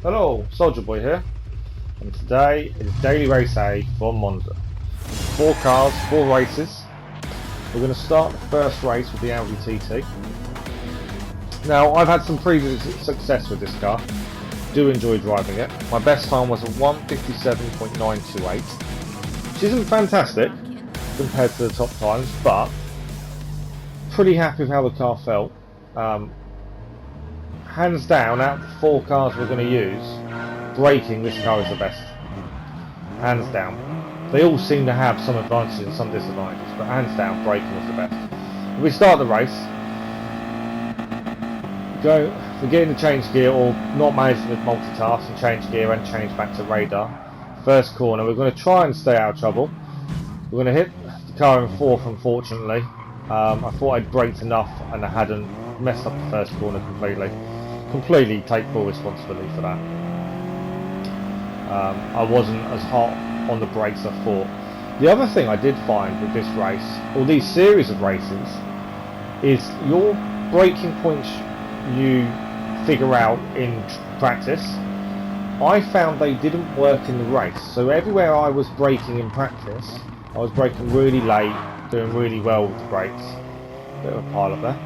Hello, Soldier Boy here, and today is Daily Race A from Monza. 4 cars, 4 races. We're going to start the first race with the Audi TT. Now, I've had some previous success with this car. Do enjoy driving it. My best time was a 1:57.928, which isn't fantastic compared to the top times, but pretty happy with how the car felt. Hands down, out of the 4 cars we're going to use, braking, this car is the best. Hands down. They all seem to have some advantages and some disadvantages, but hands down, braking was the best. We start the race. Forgetting to change gear or not managing to multitask and change gear and change back to radar. First corner, we're going to try and stay out of trouble. We're going to hit the car in 4th, unfortunately. I thought I'd braked enough and I hadn't, messed up the first corner completely. Completely take full responsibility for that. I wasn't as hot on the brakes as I thought. The other thing I did find with this race, or these series of races, is your braking points you figure out in practice. I found they didn't work in the race. So everywhere I was braking in practice, I was braking really late, doing really well with the brakes. Bit of a pile up there.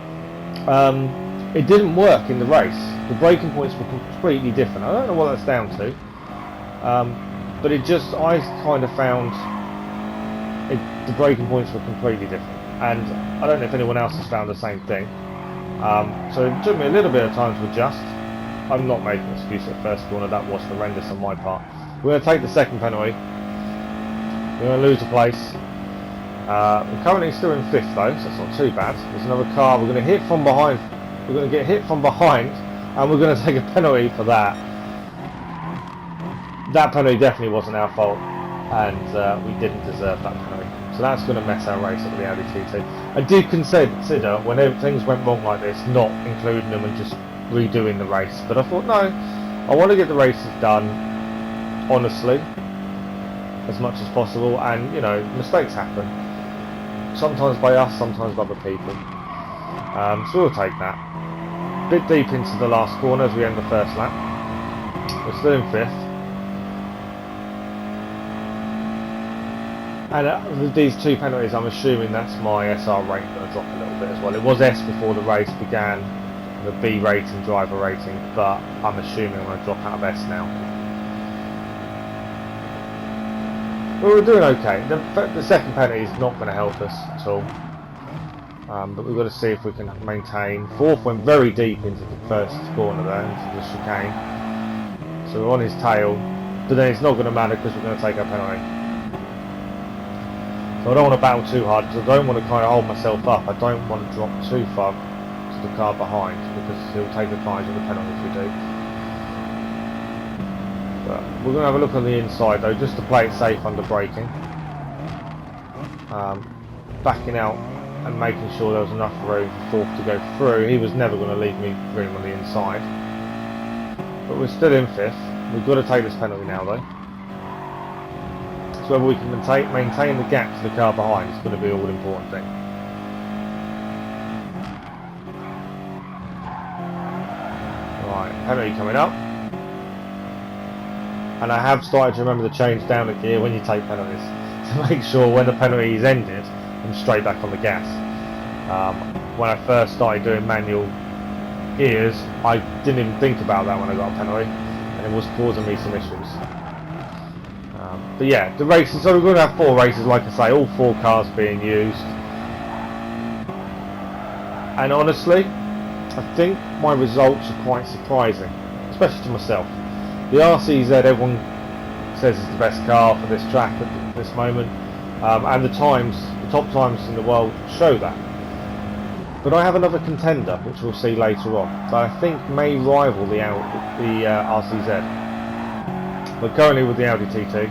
It didn't work in the race. The braking points were completely different. I don't know what that's down to, but I kind of found the braking points were completely different, and I don't know if anyone else has found the same thing. So it took me a little bit of time to adjust. I'm not making an excuse at first corner, that was horrendous on my part. We're going to take the second penalty. We're going to lose a place. We're currently still in 5th though, so it's not too bad. There's another car, we're going to hit from behind. We're going to get hit from behind, and we're going to take a penalty for that. That penalty definitely wasn't our fault, and we didn't deserve that penalty. So that's going to mess our race up with the Audi TT. I did consider, whenever things went wrong like this, not including them and just redoing the race. But I thought, no, I want to get the races done honestly, as much as possible, and you know, mistakes happen. Sometimes by us, sometimes by other people. So we'll take that. Bit deep into the last corner as we end the first lap. We're still in 5th. And with these 2 penalties, I'm assuming that's my SR rating going to drop a little bit as well. It was S before the race began, the B rating, driver rating, but I'm assuming I'm going to drop out of S now. Well, we're doing okay. The second penalty is not going to help us at all. But we've got to see if we can maintain. 4th went very deep into the first corner there, into the chicane. So we're on his tail, but then it's not going to matter because we're going to take our penalty. So I don't want to battle too hard because I don't want to kind of hold myself up. I don't want to drop too far to the car behind because he'll take advantage of the penalty if we do. But we're going to have a look on the inside though, just to play it safe under braking. Backing out and making sure there was enough room for 4th to go through. He was never going to leave me room on the inside. But we're still in 5th. We've got to take this penalty now though. So whether we can maintain the gap to the car behind is going to be all important thing. Right, penalty coming up. And I have started to remember to change down the gear when you take penalties, to make sure when the penalty is ended, I'm straight back on the gas. When I first started doing manual gears, I didn't even think about that when I got a penalty, and it was causing me some issues. But yeah, the races, so we're going to have 4 races, like I say, all 4 cars being used. And honestly, I think my results are quite surprising, especially to myself. The RCZ, everyone says is the best car for this track at this moment, and the top times in the world show that. But I have another contender, which we'll see later on, that I think may rival the RCZ. But currently with the Audi TT,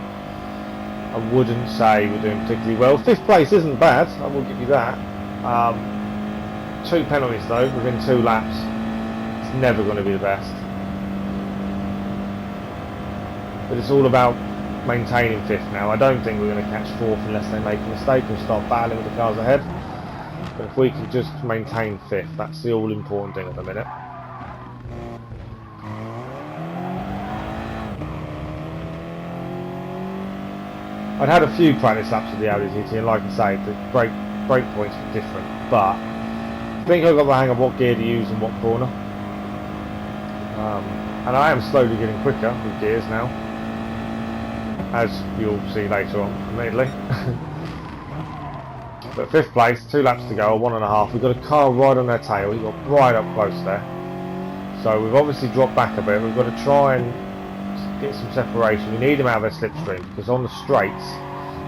I wouldn't say we're doing particularly well. 5th place isn't bad, I will give you that. 2 penalties though, within 2 laps. It's never going to be the best. But it's all about maintaining 5th now. I don't think we're going to catch 4th unless they make a mistake and start battling with the cars ahead. But if we can just maintain 5th, that's the all important thing at the minute. I'd had a few practice laps with the Audi TT, and like I say, the brake points were different, but I think I got the hang of what gear to use in what corner. And I am slowly getting quicker with gears now, as you'll see later on, admittedly. But 5th place, 2 laps to go, 1.5. We've got a car right on their tail. He got right up close there. So we've obviously dropped back a bit. We've got to try and get some separation. We need him out of their slipstream, because on the straights,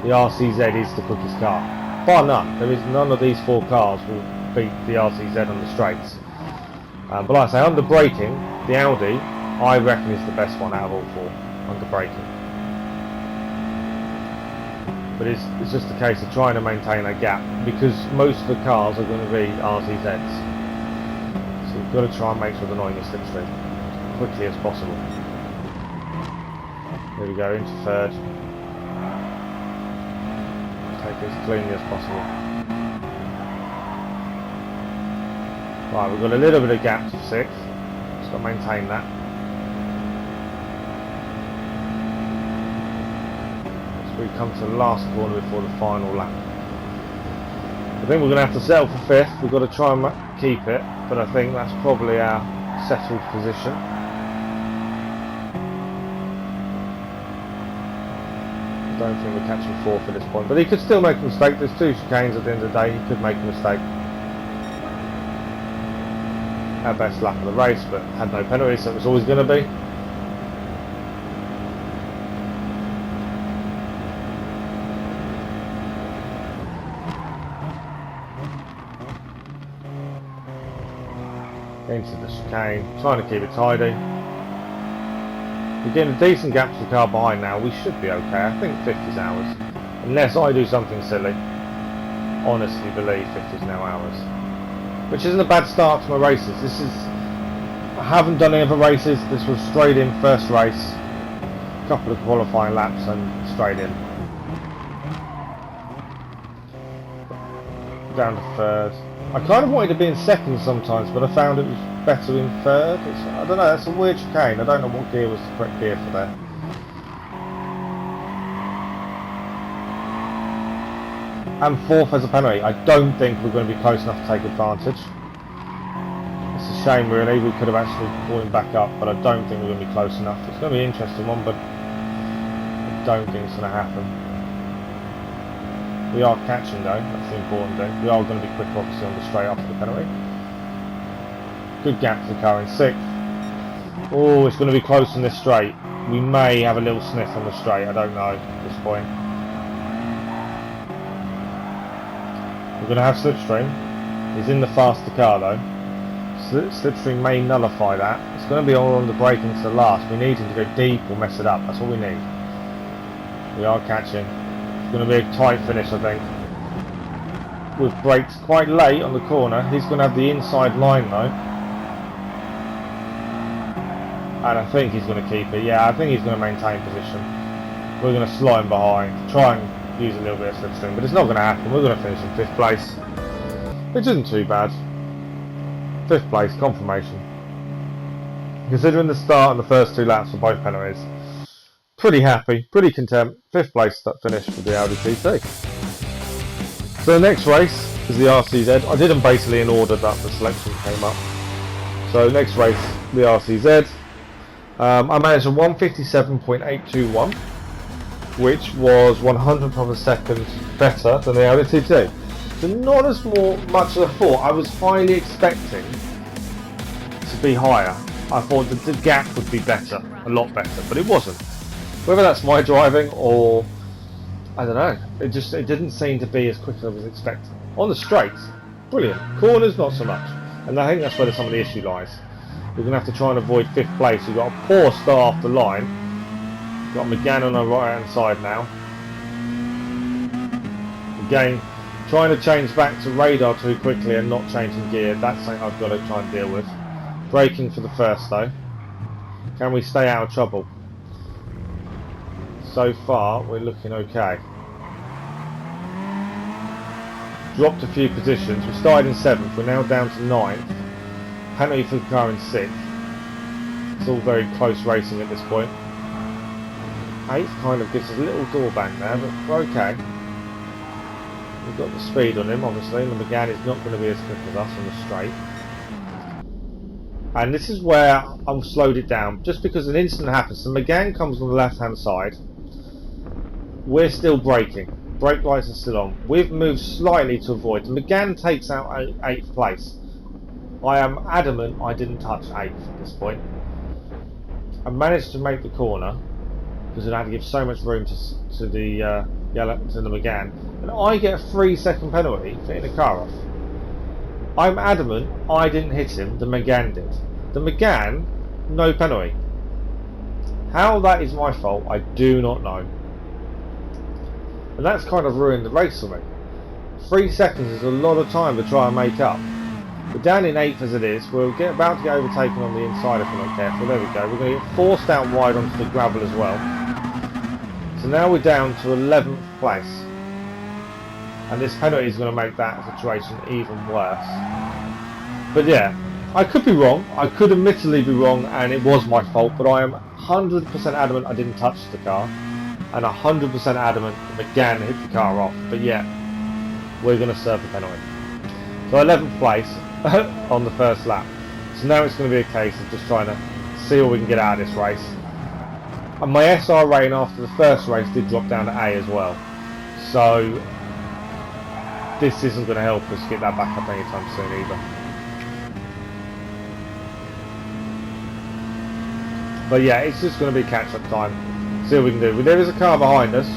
the RCZ is the quickest car. Bar none. There is none of these 4 cars will beat the RCZ on the straights. But like I say, under braking, the Audi, I reckon, is the best one out of all 4 under braking. But it's just a case of trying to maintain a gap, because most of the cars are going to be RCZs. So you've got to try and make sure they're not in your slipstream as quickly as possible. Here we go, into 3rd. Take it as cleanly as possible. Right, we've got a little bit of gap to 6th. Just got to maintain that. As we come to the last corner before the final lap. I think we're going to have to settle for 5th. We've got to try and keep it, but I think that's probably our settled position. I don't think we're catching 4th at this point, but he could still make a mistake. There's 2 chicanes at the end of the day. He could make a mistake. Our best lap of the race, but had no penalties, so it was always going to be. Into the chicane, trying to keep it tidy. We're getting a decent gap to the car behind now. We should be okay. I think 5th is ours, unless I do something silly. Honestly believe 5th is now ours, which isn't a bad start to my races. I haven't done any other races. This was straight in, first race, a couple of qualifying laps and straight in. Down to 3rd. I kind of wanted to be in 2nd sometimes, but I found it was better in 3rd. I don't know, that's a weird chicane. I don't know what gear was the correct gear for that. And 4th as a penalty. I don't think we're going to be close enough to take advantage. It's a shame really, we could have actually brought him back up, but I don't think we're going to be close enough. It's going to be an interesting one, but I don't think it's going to happen. We are catching though, that's the important thing. We are going to be quick obviously on the straight after the penalty. Good gap to the car in 6th. Oh, it's going to be close on this straight. We may have a little sniff on the straight, I don't know at this point. We're going to have slipstream. He's in the faster car though. Slipstream may nullify that. It's going to be all on the braking to the last. We need him to go deep or mess it up, that's what we need. We are catching. It's going to be a tight finish, I think. We've braked quite late on the corner. He's going to have the inside line though, and I think he's going to keep it. Yeah, I think he's going to maintain position. We're going to slide him behind, try and use a little bit of slipstream, but it's not going to happen. We're going to finish in 5th place, which isn't too bad. 5th place, confirmation. Considering the start and the first 2 laps for both penalties, pretty happy, pretty content. 5th place finish with the Audi TT. So the next race is the RCZ. I did them basically in order that the selection came up. So next race, the RCZ. I managed a 157.821, which was 100th of a second better than the Audi TT. So not as much as I thought. I was highly expecting to be higher. I thought that the gap would be better, a lot better, but it wasn't. Whether that's my driving or I don't know, it didn't seem to be as quick as I was expecting. On the straights, brilliant. Corners, not so much. And I think that's where some of the issue lies. We're going to have to try and avoid 5th place. We've got a poor start off the line. We've got Megane on our right hand side now. Again, trying to change back to radar too quickly and not changing gear, that's something I've got to try and deal with. Braking for the first though. Can we stay out of trouble? So far we're looking okay. Dropped a few positions. We started in 7th, we're now down to 9th. Penalty for the car in 6th. It's all very close racing at this point. 8th kind of gives us a little door bang there, but we're okay. We've got the speed on him, obviously, and the Megane is not going to be as quick as us on the straight. And this is where I've slowed it down, just because an incident happens. The Megane comes on the left-hand side. We're still braking. Brake lights are still on. We've moved slightly to avoid. The Megane takes out 8th place. I am adamant I didn't touch 8th at this point. I managed to make the corner because I had to give so much room to the Megane, and I get a 3-second penalty for hitting the car off. I'm adamant I didn't hit him, the Megane did. The Megane, no penalty. How that is my fault, I do not know. And that's kind of ruined the race for me. 3 seconds is a lot of time to try and make up. We're down in 8th as it is. We're about to get overtaken on the inside if we're not careful. There we go. We're going to get forced out wide onto the gravel as well. So now we're down to 11th place. And this penalty is going to make that situation even worse. But yeah, I could be wrong. I could admittedly be wrong and it was my fault. But I am 100% adamant I didn't touch the car. And 100% adamant that Megane hit the car off. But yeah, we're going to serve the penalty. So 11th place on the first lap. So now it's going to be a case of just trying to see what we can get out of this race. And my SR rating after the first race did drop down to A as well. So this isn't going to help us get that back up anytime soon either. But yeah, it's just going to be catch-up time. See what we can do. There is a car behind us.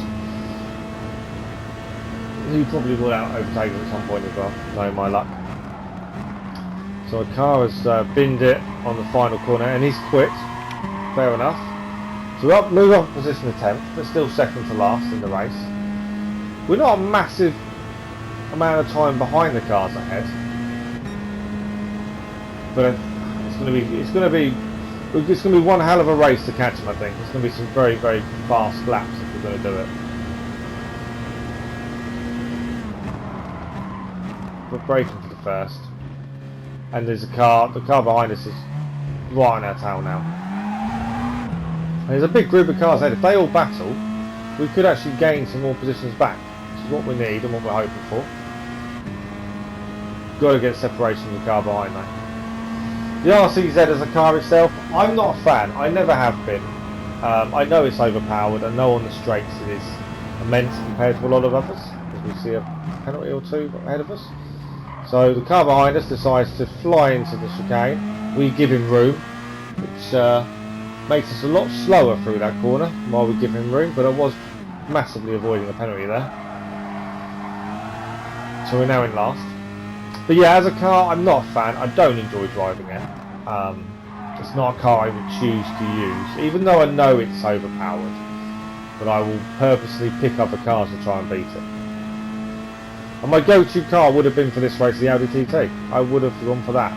He probably will overtake us at some point as well, knowing my luck. So a car has binned it on the final corner and he's quit. Fair enough. So we're move up position to 10th, but still second to last in the race. We're not a massive amount of time behind the cars ahead, but it's going to be one hell of a race to catch them. I think it's going to be some very, very fast laps if we're going to do it. We're braking for the first, and there's the car behind us is right on our tail now. And there's a big group of cars ahead. If they all battle, we could actually gain some more positions back, which is what we need and what we're hoping for. Got to get separation from the car behind that. The RCZ as a car itself, I'm not a fan. I never have been. I know it's overpowered. I know on the straights it is immense compared to a lot of others, as we see a penalty or two ahead of us. So the car behind us decides to fly into the chicane. We give him room, which makes us a lot slower through that corner while we give him room, but I was massively avoiding a penalty there. So we're now in last. But yeah, as a car, I'm not a fan. I don't enjoy driving it. It's not a car I would choose to use, even though I know it's overpowered. But I will purposely pick other cars to try and beat it. And my go-to car would have been for this race the Audi TT. I would have gone for that.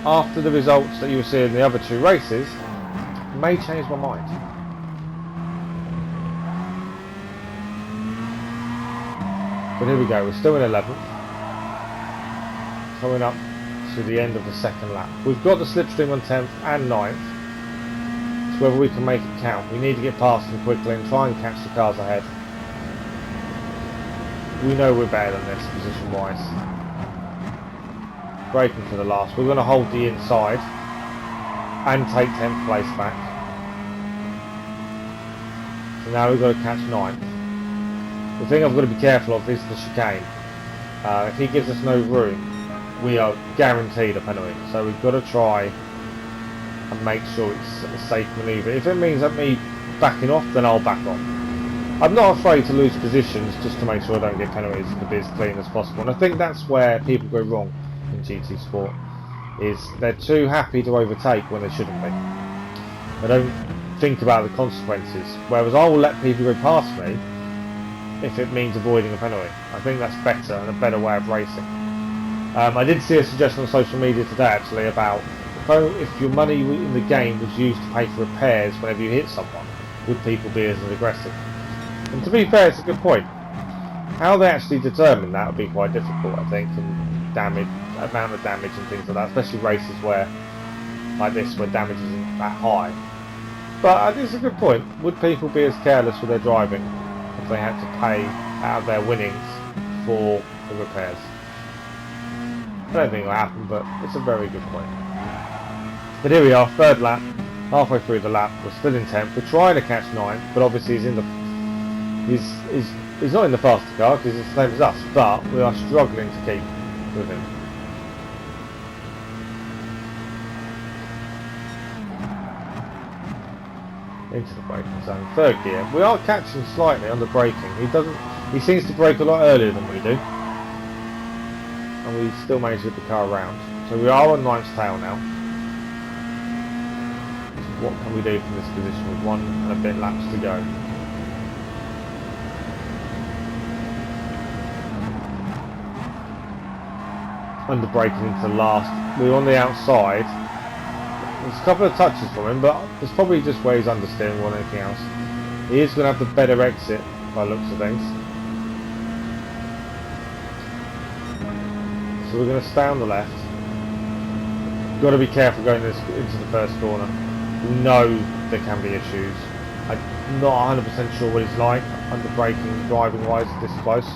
After the results that you were seeing in the other two races, I may change my mind. But here we go, we're still in 11th. Coming up to the end of the second lap. We've got the slipstream on 10th and 9th. It's whether we can make it count. We need to get past them quickly and try and catch the cars ahead. We know we're better than this position-wise. Braking for the last. We're going to hold the inside and take 10th place back. So now we've got to catch 9th. The thing I've got to be careful of is the chicane. If he gives us no room, we are guaranteed a penalty. So we've got to try and make sure it's a safe manoeuvre. If it means that me backing off, then I'll back off. I'm not afraid to lose positions just to make sure I don't get penalties and to be as clean as possible. And I think that's where people go wrong in GT Sport, is they're too happy to overtake when they shouldn't be. They don't think about the consequences. Whereas I will let people go past me if it means avoiding a penalty. I think that's better and a better way of racing. I did see a suggestion on social media today actually about if your money in the game was used to pay for repairs whenever you hit someone, would people be as aggressive? And to be fair, it's a good point. How they actually determine that would be quite difficult, I think, and amount of damage and things like that, especially races where, like this, where damage isn't that high. But it's a good point. Would people be as careless with their driving if they had to pay out of their winnings for the repairs? I don't think it'll happen, but it's a very good point. But here we are, third lap. Halfway through the lap, we're still in 10th. We're trying to catch 9, but obviously he's not in the faster car because he's the same as us. But we are struggling to keep with him. Into the braking zone, third gear. We are catching slightly on the braking. He seems to brake a lot earlier than we do, and we still manage to get the car around. So we are on 9's tail now. So what can we do from this position with 1 and a bit laps to go? Under braking into last. We're on the outside. There's a couple of touches from him, but it's probably just where he's understeering more than anything else. He is going to have the better exit by the looks of things. So we're going to stay on the left. Got to be careful going into the first corner. We know there can be issues. I'm not 100% sure what he's like under braking, driving wise this close.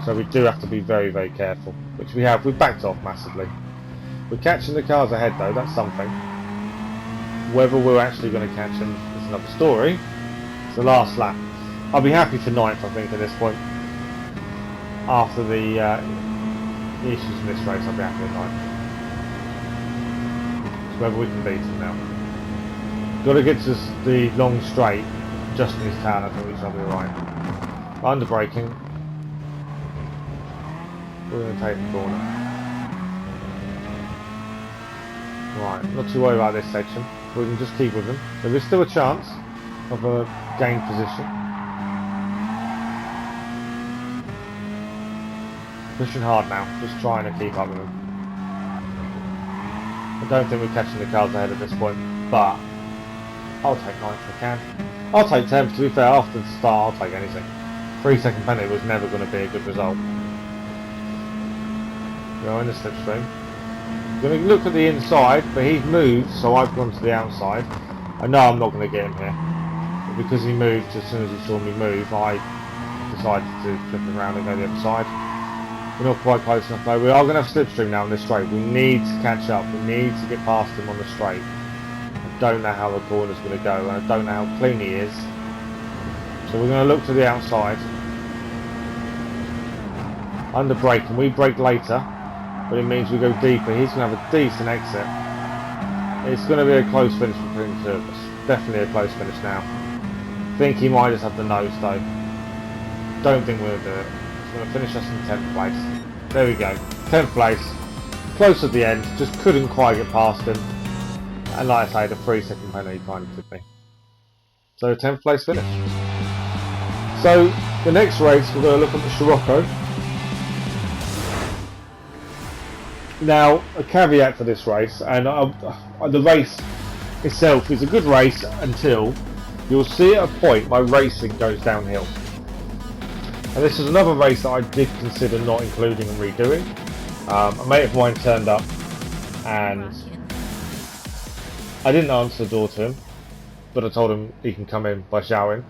So we do have to be very, very careful, which we have. We've backed off massively. We're catching the cars ahead though, that's something. Whether we're actually going to catch them is another story. It's the last lap. I'll be happy for 9th, I think, at this point. After the issues in this race, I'll be happy with 9th. So whether we can beat him now. Got to get to the long straight, just in his tail, I think we shall be alright. Under braking. We're going to take the corner. Right, not too worried about this section. We can just keep with him. So there's still a chance of a gained position. Pushing hard now, just trying to keep up with him. I don't think we're catching the cars ahead at this point, but I'll take 9th if I can. I'll take 10th, to be fair. After the start, I'll take anything. 3-second penalty was never going to be a good result. We're in the slipstream. I'm going to look at the inside, but he's moved, so I've gone to the outside. I know I'm not going to get him here, but because he moved as soon as he saw me move, I decided to flip him around and go the other side. We're not quite close enough though. We are going to have slipstream now on this straight. We need to catch up. We need to get past him on the straight. I don't know how the corner's going to go, and I don't know how clean he is. So we're going to look to the outside. Under brake, and we brake later. But it means we go deeper. He's going to have a decent exit. It's going to be a close finish between the two of us. Definitely a close finish now. I think he might just have the nose though. Don't think we're going to do it. He's going to finish us in 10th place. There we go. 10th place. Close at the end. Just couldn't quite get past him. And like I say, the 3-second penalty kind of took me. So 10th place finish. So the next race we're going to look at the Scirocco. Now, a caveat for this race, and the race itself is a good race until you'll see at a point my racing goes downhill. And this is another race that I did consider not including and redoing. A mate of mine turned up and I didn't answer the door to him, but I told him he can come in by shouting.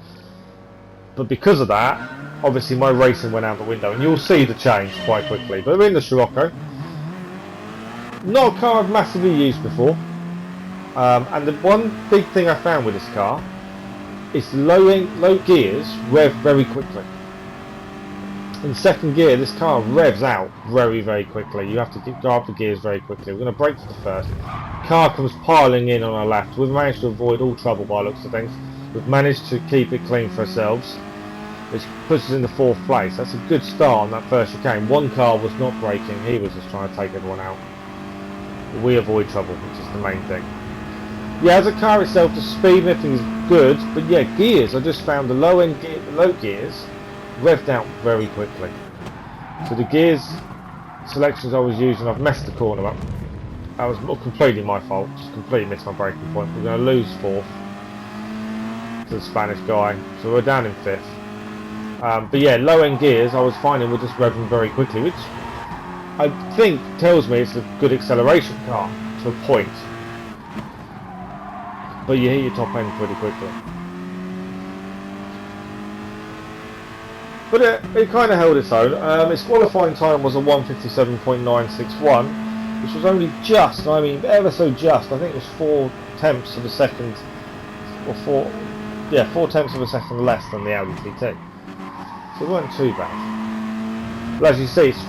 But because of that, obviously my racing went out the window, and you'll see the change quite quickly. But we're in the Scirocco. Not a car I've massively used before, and the one big thing I found with this car is low gears rev very quickly. In second gear, this car revs out very, very quickly. You have to go up the gears very quickly. We're going to brake for the first. Car comes piling in on our left. We've managed to avoid all trouble by the looks of things. We've managed to keep it clean for ourselves, which puts us in the 4th place. That's a good start on that first chicane. One car was not braking. He was just trying to take everyone out. We avoid trouble, which is the main thing. Yeah, as a car itself, the speed and everything is good, but yeah, gears, I just found the low gears revved out very quickly. So the gears selections I was using, I've messed the corner up. That was completely my fault, just completely missed my braking point. We're going to lose 4th to the Spanish guy, so we're down in 5th. But yeah, low end gears I was finding were just revving very quickly, which I think tells me it's a good acceleration car to a point. but you hit your top end pretty quickly. But it kind of held its own. Its qualifying time was a 1:57.961, which was only just, I mean ever so just, I think it was 4/10 of a second, or 4/10 of a second less than the Audi TT. So it wasn't too bad. But as you see, it's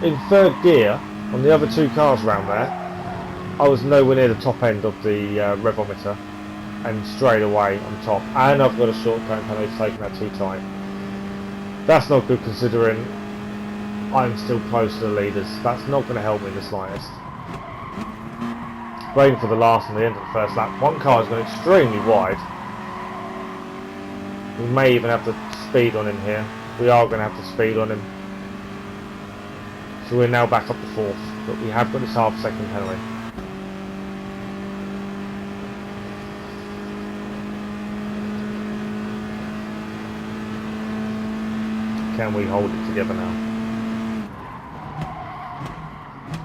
in third gear on the other two cars around there, I was nowhere near the top end of the revometer, and straight away on top. And I've got a shortcut and I've taken that too tight. That's not good considering I'm still close to the leaders. That's not going to help me in the slightest. Waiting for the last and the end of the first lap. One car has gone extremely wide. We may even have to speed on him here. We are going to have to speed on him. So we're now back up to fourth, but we have got this half-second penalty. Can we hold it together now?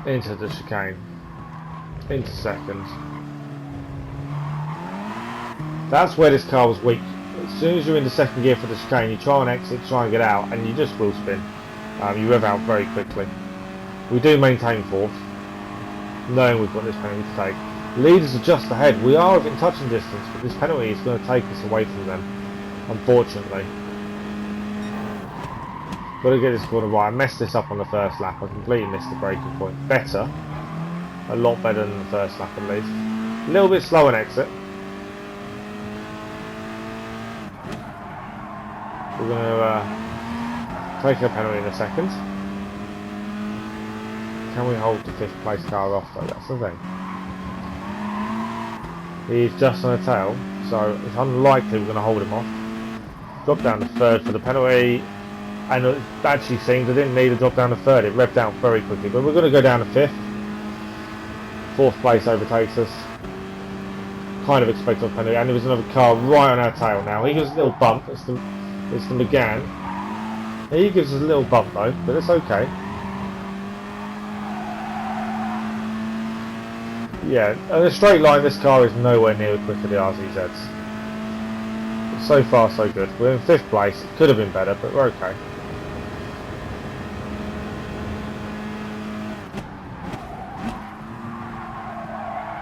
Into the chicane. Into second. That's where this car was weak. As soon as you're in the second gear for the chicane, you try and exit, try and get out, and you just will spin. You rev out very quickly. We do maintain fourth, knowing we've got this penalty to take. Leaders are just ahead. We are within touching distance, but this penalty is going to take us away from them, unfortunately. Got to get this corner right. I messed this up on the first lap. I completely missed the braking point. Better. A lot better than the first lap at least. A little bit slow on exit. We're going to take a penalty in a second. Can we hold the fifth place car off though? That's the thing. He's just on a tail, so it's unlikely we're going to hold him off. Drop down to third for the penalty. And it actually seemed I didn't need to drop down to third. It revved out very quickly. But we're going to go down to fifth. Fourth place overtakes us. Kind of expected a penalty. And there was another car right on our tail now. He gives us a little bump. It's the Megane. He gives us a little bump though, but it's okay. Yeah, in a straight line this car is nowhere near quicker than the RZZs. So far so good. We're in fifth place. It could have been better, but we're okay.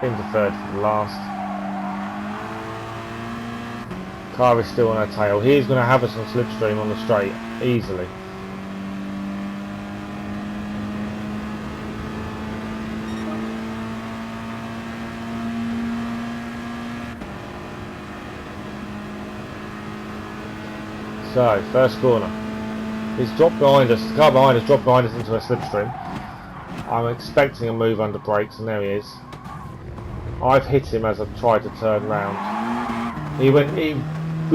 Into third for the last. Car is still on our tail. He's going to have us on slipstream on the straight easily. So, first corner. He's dropped behind us. The car behind us dropped behind us into a slipstream. I'm expecting a move under brakes, and there he is. I've hit him as I've tried to turn round. We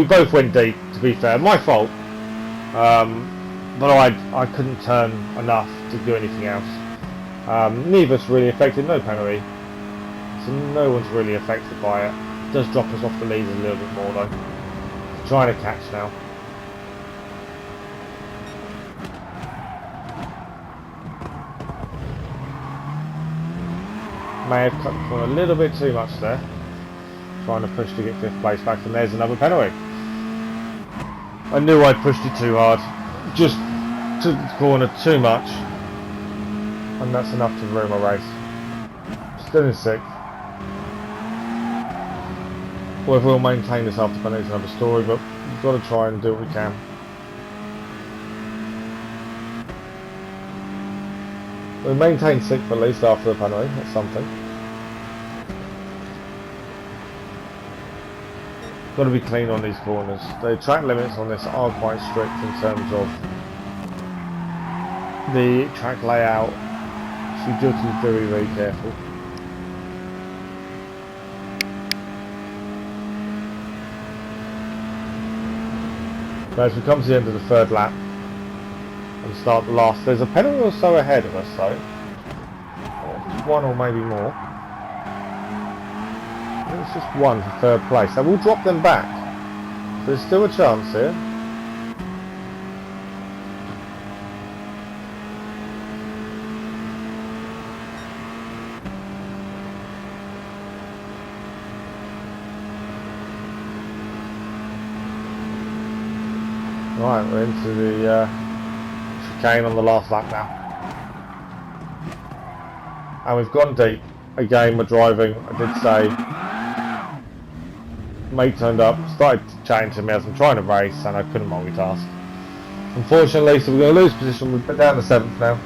both went deep, to be fair. My fault. But I couldn't turn enough to do anything else. Neither of us really affected, no penalty. So no one's really affected by it. It does drop us off the lead a little bit more though. Trying to catch now. May have cut the corner a little bit too much there. Trying to push to get fifth place back, and there's another penalty. I knew I'd pushed it too hard. Just took the corner too much. And that's enough to ruin my race. Still in sixth. Whether we'll maintain this after penalty is another story, but we've got to try and do what we can. We maintained sixth at least after the penalty, that's something. Got to be clean on these corners. The track limits on this are quite strict in terms of the track layout, so you do have to be very, very careful. But as we come to the end of the third lap and start the last, there's a penalty or so ahead of us though. One or maybe more. I think it's just one for third place. So we'll drop them back. There's still a chance here. Right, we're into the chicane on the last lap now. And we've gone deep. Again, we're driving, I did say. Mate turned up, started chatting to me as I'm trying to race, and I couldn't multitask. Unfortunately, so we're going to lose position. We're down to 7th now.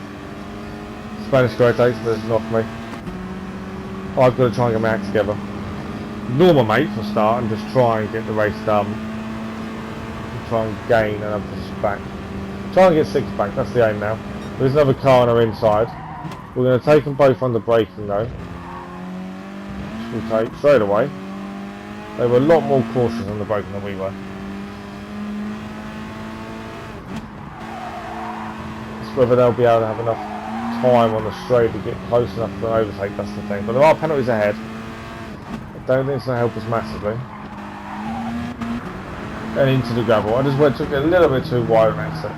Spanish guy takes position off me. I've got to try and get my act together. Ignore my mate for a start and just try and get the race done. And try and gain another position back. Try and get 6 back, that's the aim now. There's another car on our inside. We're going to take them both under braking though. Which we'll take straight away. They were a lot more cautious on the braking than we were. It's whether they'll be able to have enough time on the straight to get close enough for an overtake, that's the thing. But there are penalties ahead. I don't think it's going to help us massively. And into the gravel. I just took it a little bit too wide on exit.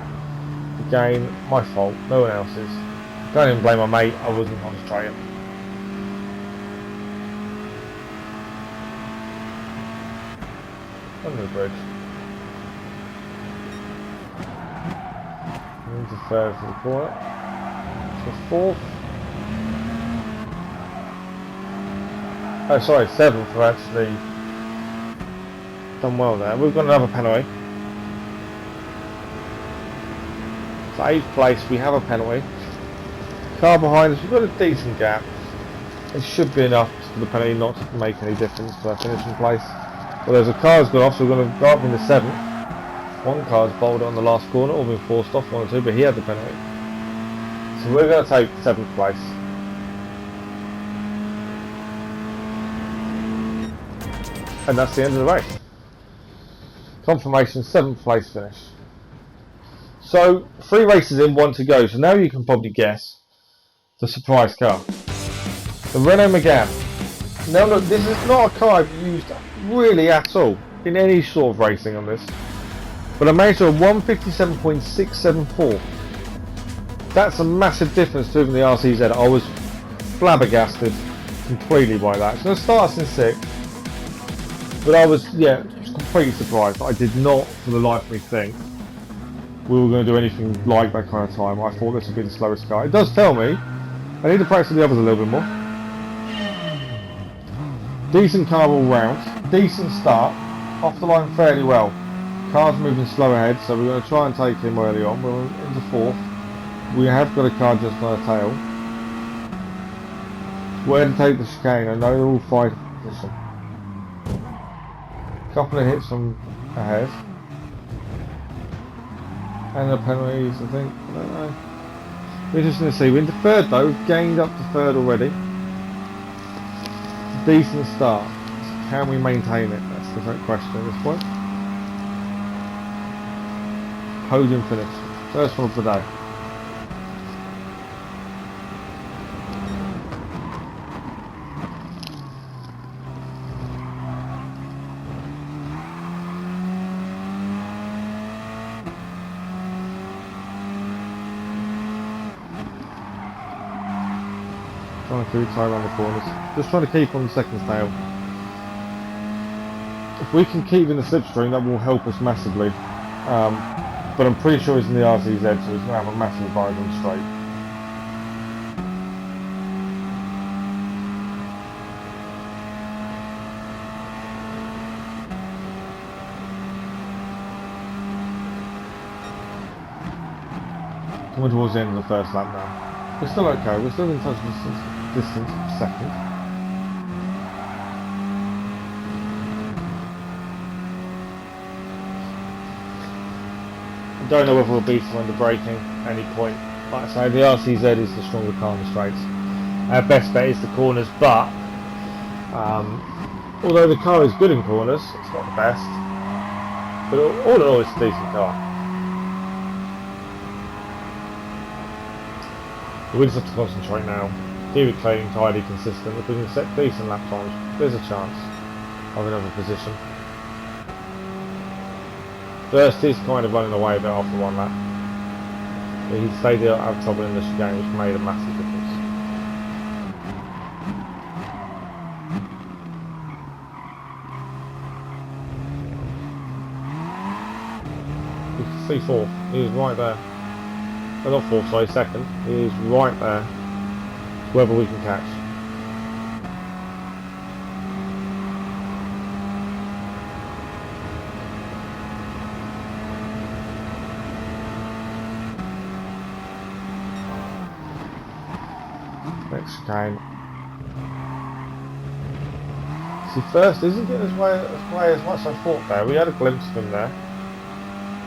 Again, my fault, no one else's. Don't even blame my mate, I wasn't concentrating. Under the bridge. Into 3rd for the corner. So 4th. Oh sorry, 7th. We're actually done well there. We've got another penalty. So 8th place, we have a penalty. Car behind us, we've got a decent gap. It should be enough for the penalty not to make any difference to our finishing place. Well, there's a car that's gone off, so we're going to go up in the 7th. One car's bolted on the last corner, or been forced off, 1 or 2, but he had the penalty. So we're going to take 7th place. And that's the end of the race. Confirmation, 7th place finish. So, 3 races in, 1 to go. So now you can probably guess the surprise car. The Renault Megane. Now look, this is not a car I've used really at all in any sort of racing on this. But I managed to a 157.674. That's a massive difference to even the RCZ. I was flabbergasted completely by that. So it starts in 6th. But I was, completely surprised. I did not, for the life of me, think we were going to do anything like that kind of time. I thought this would be the slowest car. It does tell me I need to practice the others a little bit more. Decent car all round. Decent start. Off the line fairly well. Car's moving slow ahead, so we're going to try and take him early on. We're into 4th. We have got a car just on a tail. Where to take the chicane? I know they're all 5 position. Couple of hits from ahead. And the penalties, I think. I don't know. We're just going to see. We're into 3rd though. We've gained up to 3rd already. Decent start. Can we maintain it? That's the question at this point. Podium finish. First one of the day. Trying to tie around the corners. Just trying to keep on the second tail. If we can keep in the slipstream, that will help us massively. But I'm pretty sure he's in the RCZ, so he's going to have a massive advantage on the straight. Coming towards the end of the first lap now. We're still okay, we're still in touch distance for 2nd. I don't know whether we'll beat him under braking at any point. Like I say, the RCZ is the stronger car on the straights. Our best bet is the corners, but although the car is good in corners, it's not the best. But all in all, it's a decent car. We just have to concentrate now. Keep it clean, tidy, consistent. If we can set decent lap times, there's a chance of another position. First is kind of running away a bit after 1 lap. But he stayed out of trouble in the chicane, which made a massive difference. definitely fourth. He is right there. Well, not fourth, sorry, second. He is right there. Whoever we can catch. Next chicane. See, first isn't getting his way as much as I thought there. We had a glimpse of him there.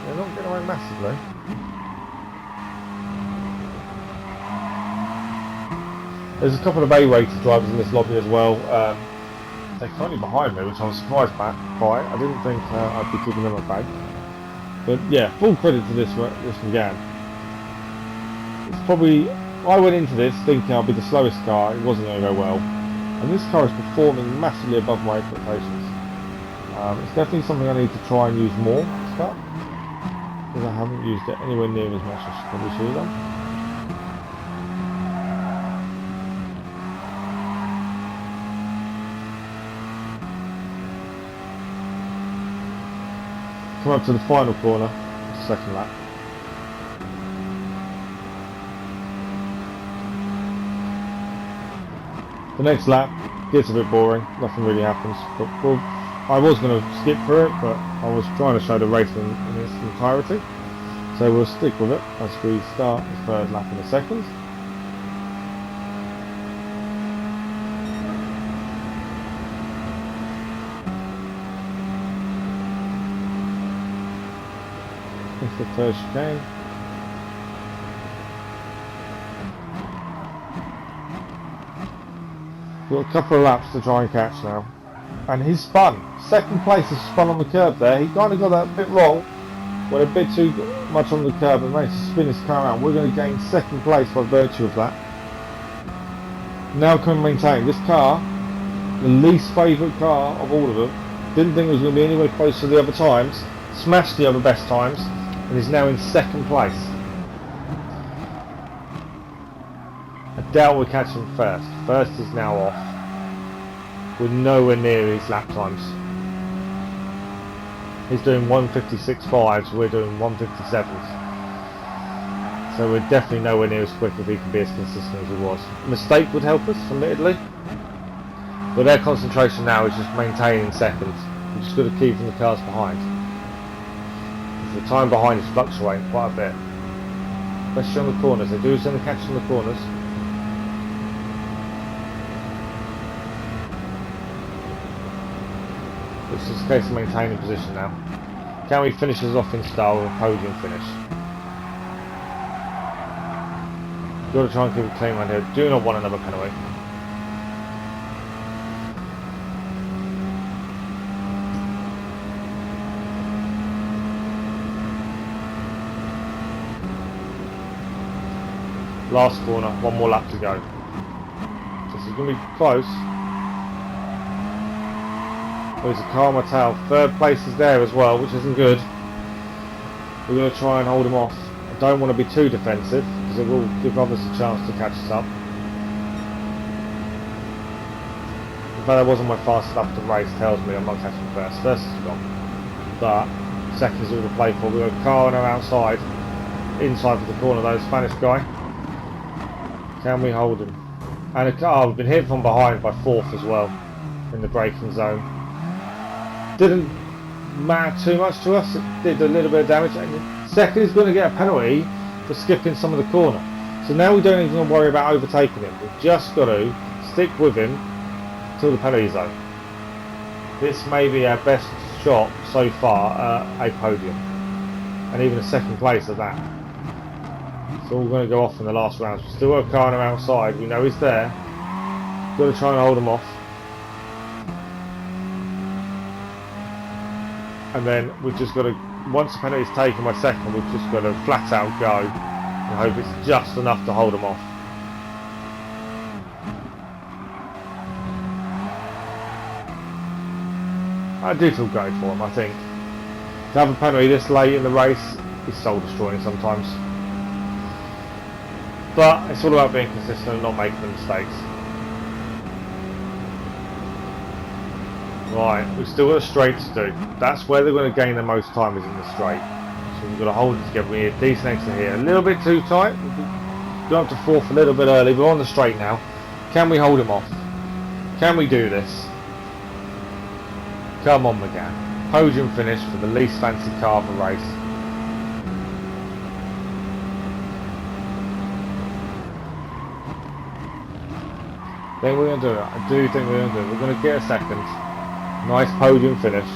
They're not getting away massively. There's a couple of A-rated drivers in this lobby as well. They're currently behind me, which I was surprised by. I didn't think I'd be keeping them at bay. But yeah, full credit to this Megane. It's probably, I went into this thinking I'll be the slowest car. It wasn't going to go well, and this car is performing massively above my expectations. It's definitely something I need to try and use more this car, because I haven't used it anywhere near as much as I probably should have done. Come up to the final corner, second lap. The next lap gets a bit boring, nothing really happens. But I was going to skip through it, but I was trying to show the race in its entirety. So we'll stick with it as we start the third lap in a second. It's the third chicane. We've got a couple of laps to try and catch now. And he's spun. Second place is spun on the curb there. He kind of got that a bit wrong. Went a bit too much on the curb and managed to spin his car around. We're going to gain second place by virtue of that. Now can we maintain this car, the least favourite car of all of them. Didn't think it was going to be anywhere close to the other times. Smashed the other best times. And is now in second place. I doubt we'll catch him first. First is now off. We're nowhere near his lap times. He's doing 156.5s, we're doing 157s. So we're definitely nowhere near as quick if he can be as consistent as he was. A mistake would help us, admittedly. But their concentration now is just maintaining seconds. We've just got to keep the cars behind. The time behind is fluctuating quite a bit, especially on the corners. They do send the catch on the corners. It's just a case of maintaining position now. Can we finish us off in style with a podium finish? Got to try and keep it clean right here. Do not want another penalty. Last corner, one more lap to go. So this is going to be close. There's a car on my tail. Third place is there as well, which isn't good. We're going to try and hold him off. I don't want to be too defensive, because it will give others a chance to catch us up. The fact that wasn't my fastest lap of the race tells me I'm not catching first. First is gone. But second is all to play for. We've got a car on our outside, inside of the corner, though, Spanish guy. Can we hold him? And a car, we've been hit from behind by fourth as well in the braking zone. Didn't matter too much to us, it did a little bit of damage. And second is going to get a penalty for skipping some of the corner. So now we don't even worry about overtaking him. We've just got to stick with him till the penalty zone. This may be our best shot so far at a podium. And even a second place at that. So we're going to go off in the last rounds. We've still got a car on our outside. We know he's there. Got to try and hold him off. And then we've just got to, once the penalty is taken by second, we've just got to flat out go and hope it's just enough to hold him off. I do feel great for him, I think. To have a penalty this late in the race is soul destroying sometimes. But it's all about being consistent and not making the mistakes. Right, we've still got a straight to do. That's where they're going to gain the most time, is in the straight. So we've got to hold it together. We need a decent exit here. A little bit too tight. We've gone up to fourth a little bit early. We're on the straight now. Can we hold him off? Can we do this? Come on, Megane. Podium finish for the least fancy car of the race. I think we're going to do it. I do think we're going to do it. We're going to get a second. Nice podium finish.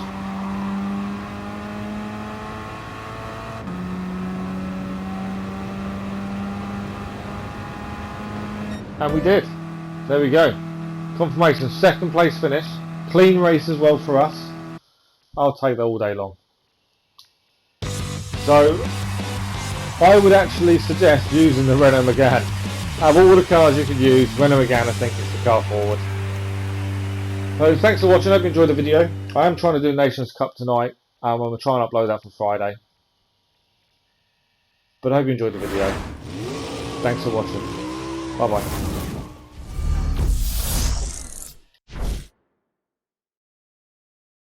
And we did. There we go. Confirmation, second place finish. Clean race as well for us. I'll take that all day long. So, I would actually suggest using the Renault Megane. Out of all the cars you could use, Renault Megane I think is the car forward. So thanks for watching, I hope you enjoyed the video. I am trying to do Nations Cup tonight. I'm going to try and upload that for Friday. But I hope you enjoyed the video. Thanks for watching. Bye bye.